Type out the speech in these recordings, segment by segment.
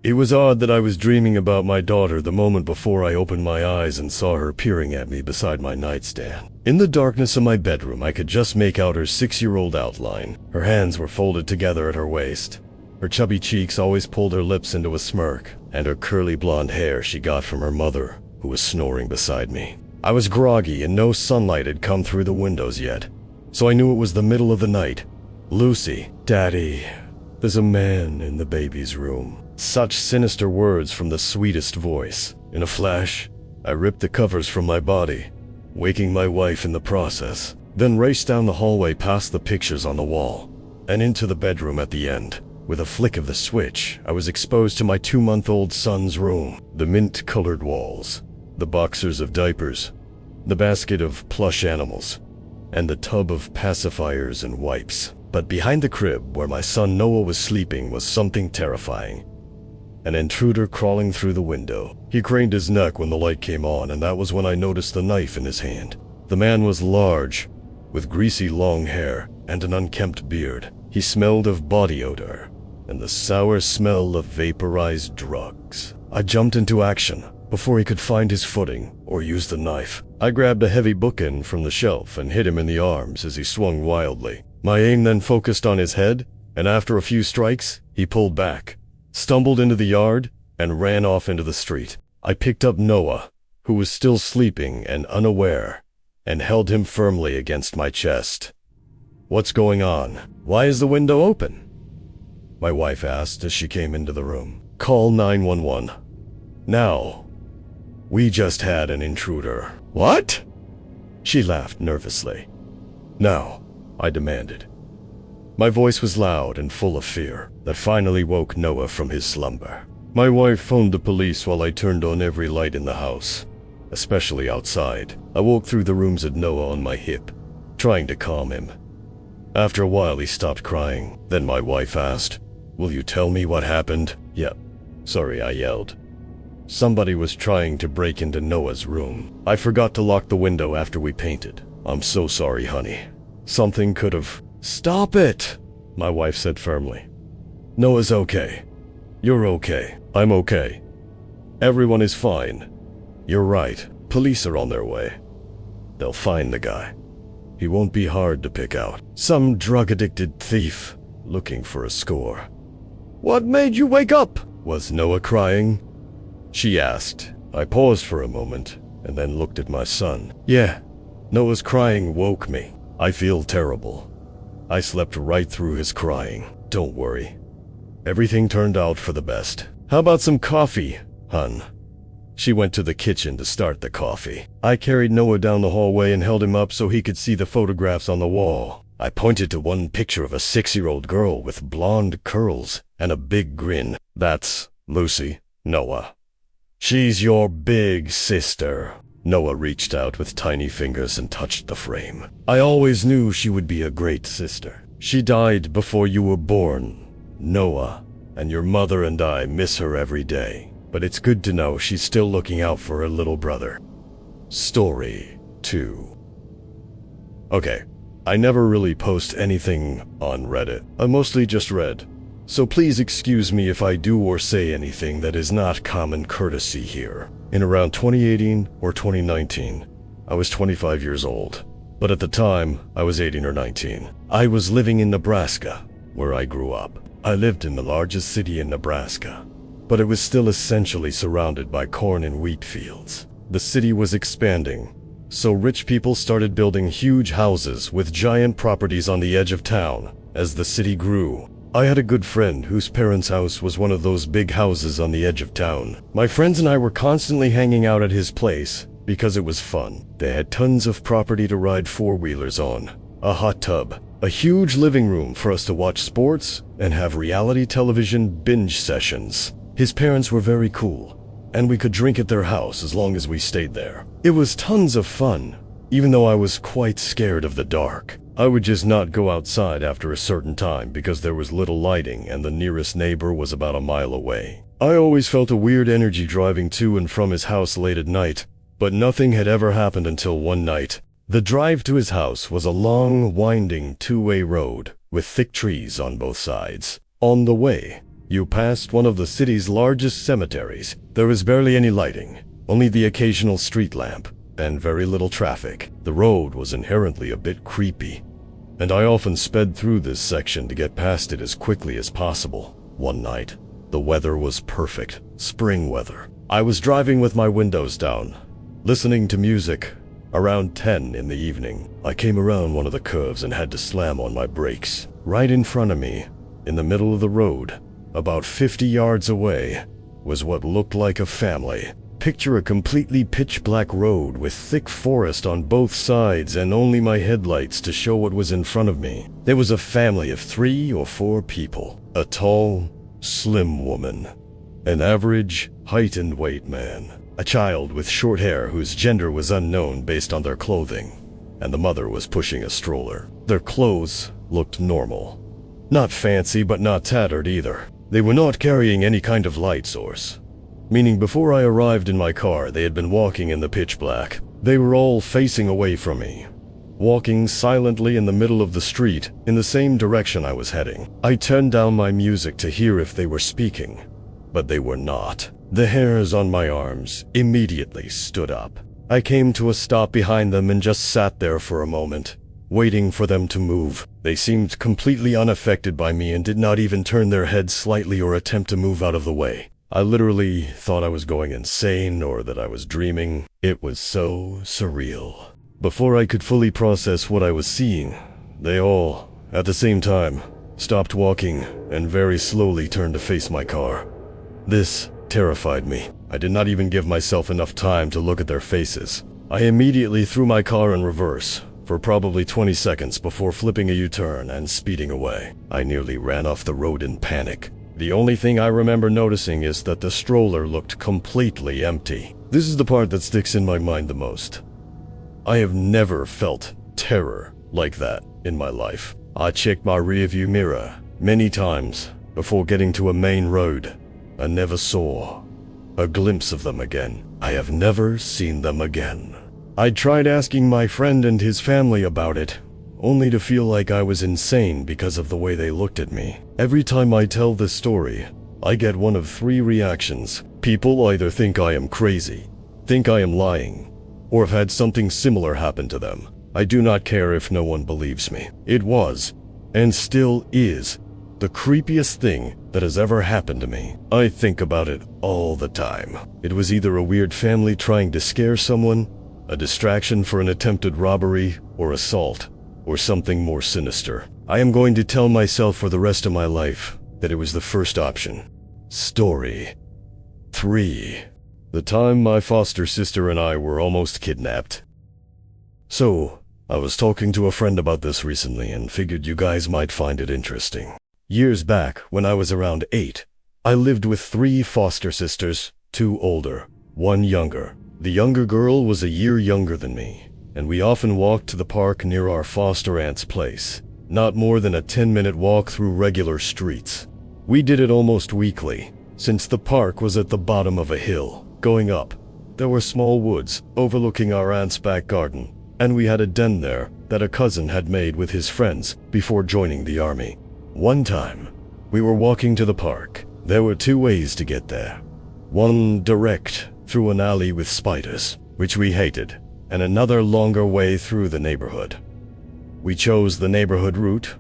It was odd that I was dreaming about my daughter the moment before I opened my eyes and saw her peering at me beside my nightstand. In the darkness of my bedroom, I could just make out her 6-year-old outline. Her hands were folded together at her waist. Her chubby cheeks always pulled her lips into a smirk, and her curly blonde hair she got from her mother, who was snoring beside me. I was groggy and no sunlight had come through the windows yet, so I knew it was the middle of the night. "Lucy, Daddy, there's a man in the baby's room." Such sinister words from the sweetest voice. In a flash, I ripped the covers from my body, waking my wife in the process, then raced down the hallway past the pictures on the wall, and into the bedroom at the end. With a flick of the switch, I was exposed to my 2-month-old son's room. The mint-colored walls, the boxers of diapers, the basket of plush animals, and the tub of pacifiers and wipes. But behind the crib, where my son Noah was sleeping, was something terrifying. An intruder crawling through the window. He craned his neck when the light came on, and that was when I noticed the knife in his hand. The man was large, with greasy long hair and an unkempt beard. He smelled of body odor and the sour smell of vaporized drugs. I jumped into action before he could find his footing or use the knife. I grabbed a heavy bookend from the shelf and hit him in the arms as he swung wildly. My aim then focused on his head, and after a few strikes, he pulled back, stumbled into the yard, and ran off into the street. I picked up Noah, who was still sleeping and unaware, and held him firmly against my chest. "What's going on? Why is the window open?" my wife asked as she came into the room. "Call 911. Now. We just had an intruder." "What?" She laughed nervously. "Now," I demanded. My voice was loud and full of fear that finally woke Noah from his slumber. My wife phoned the police while I turned on every light in the house, especially outside. I walked through the rooms at Noah on my hip, trying to calm him. After a while, he stopped crying. Then my wife asked, "Will you tell me what happened?" "Yep. Sorry," I yelled. Somebody was trying to break into Noah's room. I forgot to lock the window after we painted. "I'm so sorry, honey. Something could have—" "Stop it," my wife said firmly. "Noah's okay. You're okay. I'm okay. Everyone is fine. You're right. Police are on their way. They'll find the guy. He won't be hard to pick out. Some drug-addicted thief looking for a score." "What made you wake up?" "Was Noah crying?" she asked. I paused for a moment and then looked at my son. "Yeah, Noah's crying woke me. I feel terrible. I slept right through his crying. Don't worry. Everything turned out for the best. How about some coffee, hun?" She went to the kitchen to start the coffee. I carried Noah down the hallway and held him up so he could see the photographs on the wall. I pointed to one picture of a 6-year-old girl with blonde curls and a big grin. "That's Lucy, Noah. She's your big sister." Noah reached out with tiny fingers and touched the frame. "I always knew she would be a great sister. She died before you were born, Noah, and your mother and I miss her every day. But it's good to know she's still looking out for her little brother." Story 2. Okay, I never really post anything on Reddit. I mostly just read. So please excuse me if I do or say anything that is not common courtesy here. In around 2018 or 2019, I was 25 years old. But at the time, I was 18 or 19. I was living in Nebraska, where I grew up. I lived in the largest city in Nebraska, but it was still essentially surrounded by corn and wheat fields. The city was expanding, so rich people started building huge houses with giant properties on the edge of town as the city grew. I had a good friend whose parents' house was one of those big houses on the edge of town. My friends and I were constantly hanging out at his place because it was fun. They had tons of property to ride four-wheelers on, a hot tub, a huge living room for us to watch sports and have reality television binge sessions. His parents were very cool, and we could drink at their house as long as we stayed there. It was tons of fun, even though I was quite scared of the dark. I would just not go outside after a certain time because there was little lighting and the nearest neighbor was about a mile away. I always felt a weird energy driving to and from his house late at night, but nothing had ever happened until one night. The drive to his house was a long, winding two-way road with thick trees on both sides. On the way, You passed one of the city's largest cemeteries. There was barely any lighting, only the occasional street lamp, and very little traffic. The road was inherently a bit creepy, and I often sped through this section to get past it as quickly as possible. One night, the weather was perfect, spring weather. I was driving with my windows down, listening to music. Around 10 in the evening, I came around one of the curves and had to slam on my brakes. Right in front of me, in the middle of the road, about 50 yards away, was what looked like a family. Picture a completely pitch-black road with thick forest on both sides and only my headlights to show what was in front of me. There was a family of 3 or 4 people. A tall, slim woman, an average height and weight man, a child with short hair whose gender was unknown based on their clothing, and the mother was pushing a stroller. Their clothes looked normal. Not fancy, but not tattered either. They were not carrying any kind of light source, meaning before I arrived in my car, they had been walking in the pitch black. They were all facing away from me, walking silently in the middle of the street in the same direction I was heading. I turned down my music to hear if they were speaking, but they were not. The hairs on my arms immediately stood up. I came to a stop behind them and just sat there for a moment, waiting for them to move. They seemed completely unaffected by me and did not even turn their heads slightly or attempt to move out of the way. I literally thought I was going insane or that I was dreaming. It was so surreal. Before I could fully process what I was seeing, they all, at the same time, stopped walking and very slowly turned to face my car. This terrified me. I did not even give myself enough time to look at their faces. I immediately threw my car in reverse for probably 20 seconds before flipping a U-turn and speeding away. I nearly ran off the road in panic. The only thing I remember noticing is that the stroller looked completely empty. This is the part that sticks in my mind the most. I have never felt terror like that in my life. I checked my rearview mirror many times before getting to a main road. I never saw a glimpse of them again. I have never seen them again. I tried asking my friend and his family about it, only to feel like I was insane because of the way they looked at me. Every time I tell this story, I get one of 3 reactions. People either think I am crazy, think I am lying, or have had something similar happen to them. I do not care if no one believes me. It was, and still is, the creepiest thing that has ever happened to me. I think about it all the time. It was either a weird family trying to scare someone, a distraction for an attempted robbery or assault, or something more sinister. I am going to tell myself for the rest of my life that it was the first option. Story 3. The time my foster sister and I were almost kidnapped. So, I was talking to a friend about this recently and figured you guys might find it interesting. Years back, when I was around 8, I lived with 3 foster sisters, 2 older, 1 younger. The younger girl was a year younger than me, and we often walked to the park near our foster aunt's place, not more than a 10-minute walk through regular streets. We did it almost weekly, since the park was at the bottom of a hill. Going up, there were small woods overlooking our aunt's back garden, and we had a den there that a cousin had made with his friends before joining the army. One time, we were walking to the park. There were 2 ways to get there. One direct through an alley with spiders, which we hated, and another longer way through the neighborhood. We chose the neighborhood route,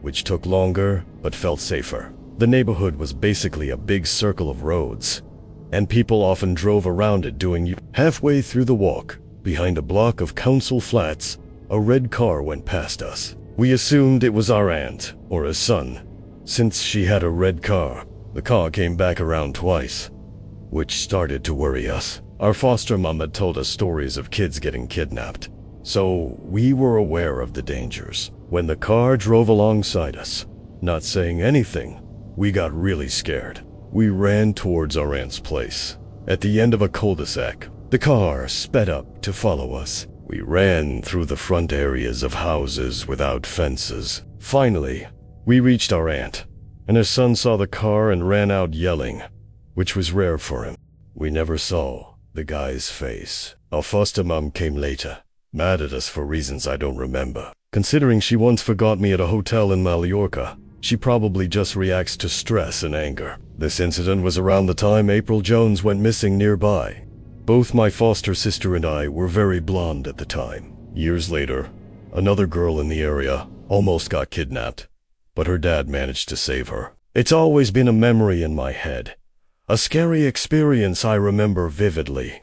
which took longer but felt safer. The neighborhood was basically a big circle of roads, and people often drove around it doing halfway through the walk. Behind a block of council flats, a red car went past us. We assumed it was our aunt, or a son, since she had a red car. The car came back around twice, which started to worry us. Our foster mom had told us stories of kids getting kidnapped, so we were aware of the dangers. When the car drove alongside us, not saying anything, we got really scared. We ran towards our aunt's place. At the end of a cul-de-sac, the car sped up to follow us. We ran through the front areas of houses without fences. Finally, we reached our aunt, and her son saw the car and ran out yelling, which was rare for him. We never saw the guy's face. Our foster mom came later, mad at us for reasons I don't remember. Considering she once forgot me at a hotel in Mallorca, She probably just reacts to stress and anger. This incident was around the time April Jones went missing nearby. Both my foster sister and I were very blonde at the time. Years later, another girl in the area almost got kidnapped, but her dad managed to save her. It's always been a memory in my head, a scary experience I remember vividly.